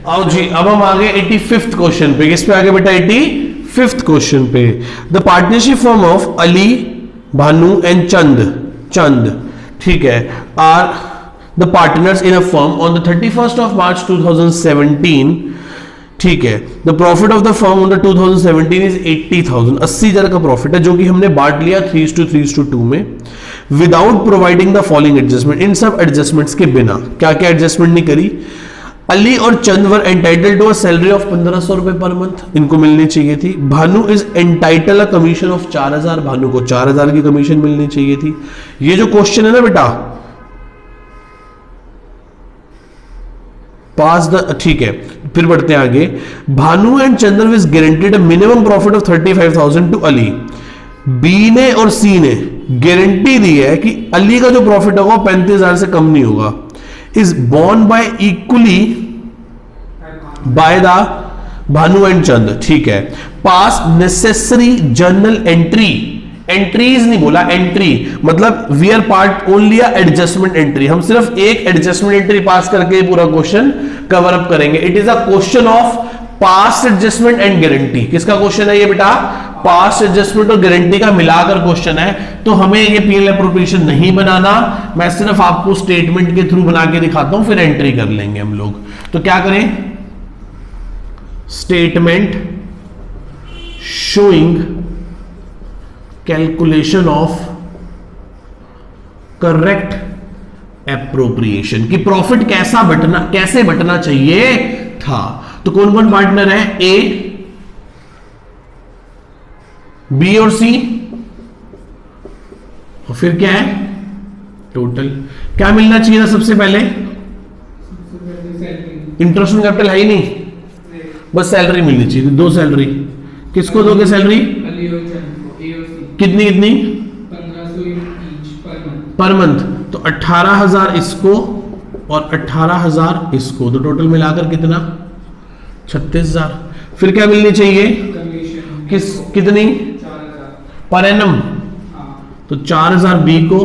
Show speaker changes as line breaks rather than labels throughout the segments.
आओ जी, अब हम आ गए 85th क्वेश्चन पे। किस पे आगे बेटा? 85th क्वेश्चन पे। The partnership form of Ali, Bhanu and Chand, ठीक है, are the partners in a firm on the 31st of March 2017, ठीक है। The profit of the firm on the 2017 is 80,000, 80,000 का प्रॉफिट है, जो कि हमने बांट लिया 3:3:2 में, without providing the following adjustment. इन सब एडजस्टमेंट्स के बिना, क्या क्या एडजस्टमेंट नहीं करी? अली और Chand were entitled to a salary of 1500 रुपए पर मंथ, इनको मिलनी चाहिए थी। Bhanu is entitle a commission of 4000, Bhanu को 4000 की कमीशन मिलनी चाहिए थी। ये जो क्वेश्चन है ना बेटा, पास द, ठीक है, फिर बढ़ते हैं आगे। Bhanu and Chandra is guaranteed a minimum profit of 35,000 to Ali. B ने और सी ने गारंटी दी है कि अली का जो प्रॉफिट होगा 35,000 से कम नहीं होगा। Is borne by equally by the Bhanu and Chandra, ठीक है। Pass necessary journal entry, entries नहीं बोला, एंट्री मतलब we are part only a adjustment entry, हम सिर्फ एक एडजस्टमेंट एंट्री पास करके पूरा क्वेश्चन कवर अप करेंगे। It is a question of past adjustment and guarantee. किसका क्वेश्चन है ये बेटा? पास्ट एडजस्टमेंट और गारंटी का मिलाकर क्वेश्चन है, तो हमें ये पीएल एप्रोप्रिएशन नहीं बनाना, मैं सिर्फ आपको स्टेटमेंट के थ्रू बना के दिखाता हूं, फिर एंट्री कर लेंगे हम लोग। तो क्या करें? Statement showing calculation of correct appropriation, कि प्रॉफिट कैसे बटना चाहिए था। तो कौन कौन पार्टनर है? ए, बी और सी, और फिर क्या है? टोटल। क्या मिलना चाहिए था सबसे पहले? इंटरेस्ट ऑन कैपिटल है ही नहीं, बस सैलरी मिलनी चाहिए थी। 2 सैलरी। किसको दोगे सैलरी? कितनी कितनी? 1500 पर मंथ। तो 18,000 इसको और 18,000 इसको, तो टोटल मिलाकर कितना? 36,000। फिर क्या मिलनी चाहिए? कितनी? 4,000 पर एनम, तो 4,000 बी को,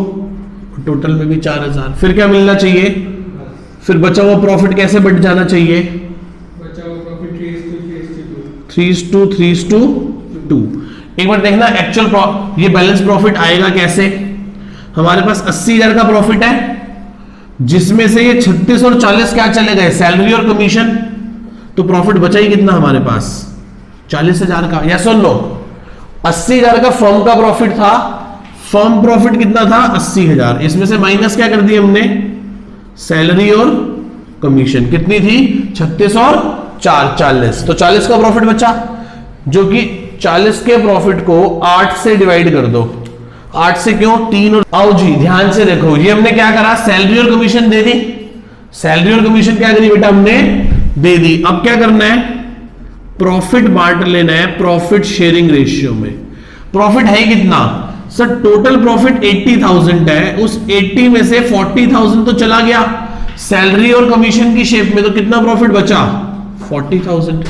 टोटल में भी 4,000। फिर क्या मिलना चाहिए? फिर बचा हुआ प्रॉफिट कैसे बट जाना चाहिए?
बचा हुआ प्रॉफिट
3:2 एक बार देखना एक्चुअल ये बैलेंस प्रॉफिट आएगा कैसे। हमारे पास 80,000 का प्रॉफिट है, जिसमें से ये 36 और 40 क्या चले गए? सैलरी और कमीशन। तो प्रॉफिट बचा ही कितना हमारे पास? 40,000 का। या सुन लो, 80,000 का फर्म का प्रॉफिट था, फर्म प्रॉफिट कितना था? 80,000। इसमें से माइनस क्या कर दिया हमने? सैलरी और कमीशन। कितनी थी? 36 और 4 40। तो 40 का प्रॉफिट बचा, जो कि 40 के प्रॉफिट को 8 से डिवाइड कर दो। 8 से क्यों? 3 और, आओ जी ध्यान से देखो, ये हमने क्या करा? सैलरी और कमीशन दे दी। सैलरी और कमीशन क्या करी बेटा? हमने दे दी। अब क्या करना है? प्रॉफिट बांट लेना है प्रॉफिट शेयरिंग रेशियो में। प्रॉफिट है कितना? सर टोटल प्रॉफिट 80,000 है, उस 80 में से 40,000 तो चला गया सैलरी और कमीशन की शेप में, तो कितना प्रॉफिट बचा? 40,000।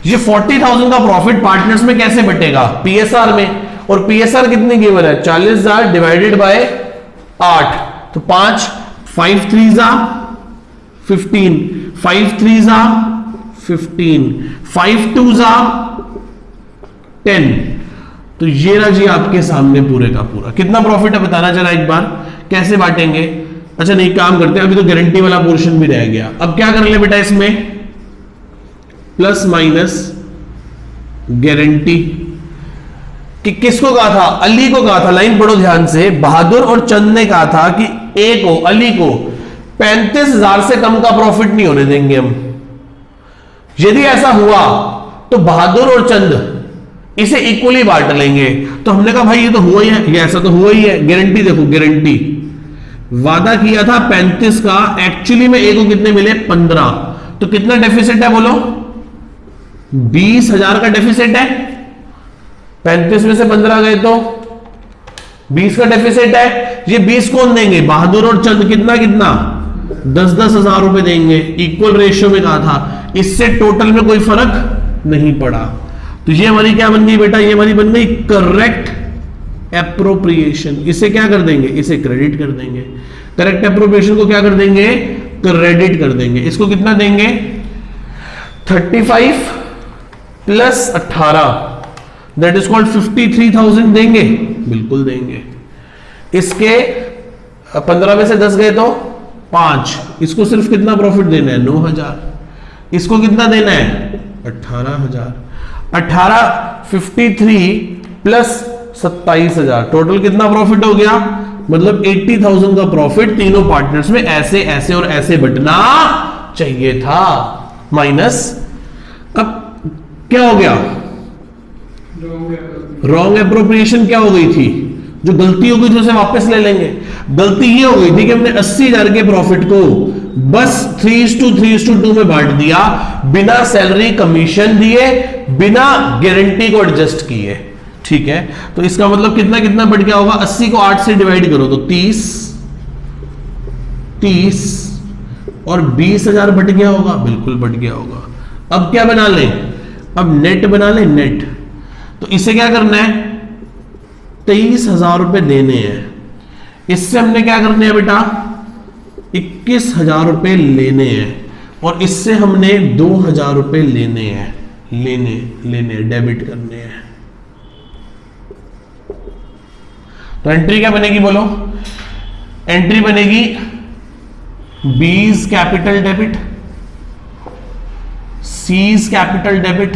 ये 40,000 का प्रॉफिट पार्टनर्स में कैसे बटेगा? पीएसआर में। और पीएसआर कितनी गिवन है? 40,000 डिवाइडेड बाय 8, तो 5 5 3 15, 5 3 15, 5 2 10। तो ये रहा जी आपके सामने पूरे का पूरा। कितना प्रॉफिट है बताना जरा एक बार, कैसे बांटेंगे? अच्छा नहीं, काम करते हैं, अभी तो गारंटी वाला पोर्शन भी रह गया। अब क्या कर ले बेटा इसमें? Plus minus guarantee. कि किसको कहा था? अली को कहा था। लाइन पढ़ो ध्यान से। बहादुर और चंद ने कहा था कि ए को, अली को 35,000 से कम का प्रॉफिट नहीं होने देंगे हम। यदि ऐसा हुआ तो बहादुर और चंद इसे इक्वली बांट लेंगे। तो हमने कहा भाई ये तो हुआ ही है, ये ऐसा तो हुआ ही है। गारंटी देखो, गारंटी वादा किया था 35 का, एक्चुअली में ए को कितने मिले? 15। तो कितना डेफिसिट है बोलो? 20,000 का डेफिसिट है। 35 में से 15 गए तो 20 का डेफिसिट है। ये 20 कौन देंगे? बहादुर और चंद। कितना कितना? 10-10 हजार रुपए देंगे। इक्वल रेशियो में कहा था, इससे टोटल में कोई फर्क नहीं पड़ा। तो ये हमारी क्या बन गई बेटा? ये हमारी बन गई करेक्ट एप्रोप्रिएशन। इसे क्या कर देंगे? इसे क्रेडिट कर देंगे। करेक्ट एप्रोप्रिएशन को क्या कर देंगे? क्रेडिट कर देंगे। इसको कितना देंगे? 35 प्लस 18 दैट इज कॉल्ड 53,000 देंगे, बिल्कुल देंगे। इसके 15 में से 10 गए तो 5, इसको सिर्फ कितना प्रॉफिट देना है 9,000, इसको कितना देना है 18,000। 18 53 प्लस 27,000 टोटल कितना प्रॉफिट हो गया, मतलब 80,000 का प्रॉफिट तीनों पार्टनर्स में ऐसे ऐसे और ऐसे बंटना चाहिए था। माइनस, अब क्या हो गया, रॉन्ग एप्रोप्रिएशन क्या हो गई थी, जो गलती हो गई थी उसे वापस ले लेंगे। गलती ये हो गई थी कि हमने 80,000 के प्रॉफिट को बस 3:2 में बांट दिया, बिना सैलरी कमीशन दिए, बिना गारंटी को एडजस्ट किए। ठीक है, तो इसका मतलब कितना कितना बढ़ गया होगा, 80 को 8 से डिवाइड करो तो 30 और 20,000 बढ़ गया होगा, बिल्कुल बढ़ गया होगा। अब क्या बना लें, अब नेट बना लें, नेट। तो इसे क्या करना है, 23,000 रुपए देने हैं, इससे हमने क्या करने हैं बेटा 21,000 रुपए लेने हैं, और इससे हमने 2,000 रुपए लेने हैं, लेने डेबिट करने हैं। तो एंट्री क्या बनेगी बोलो, एंट्री बनेगी B's capital debit, C's capital debit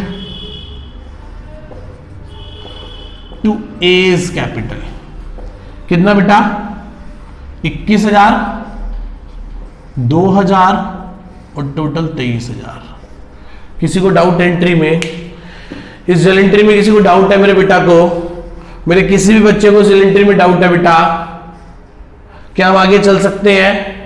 to A's capital. कितना बेटा 21,000, 2,000 और टोटल 23,000। किसी को डाउट एंट्री में, इस जल एंट्री में किसी को डाउट है मेरे बेटा को, मेरे किसी भी बच्चे को जल एंट्री में डाउट है बेटा, क्या हम आगे चल सकते हैं?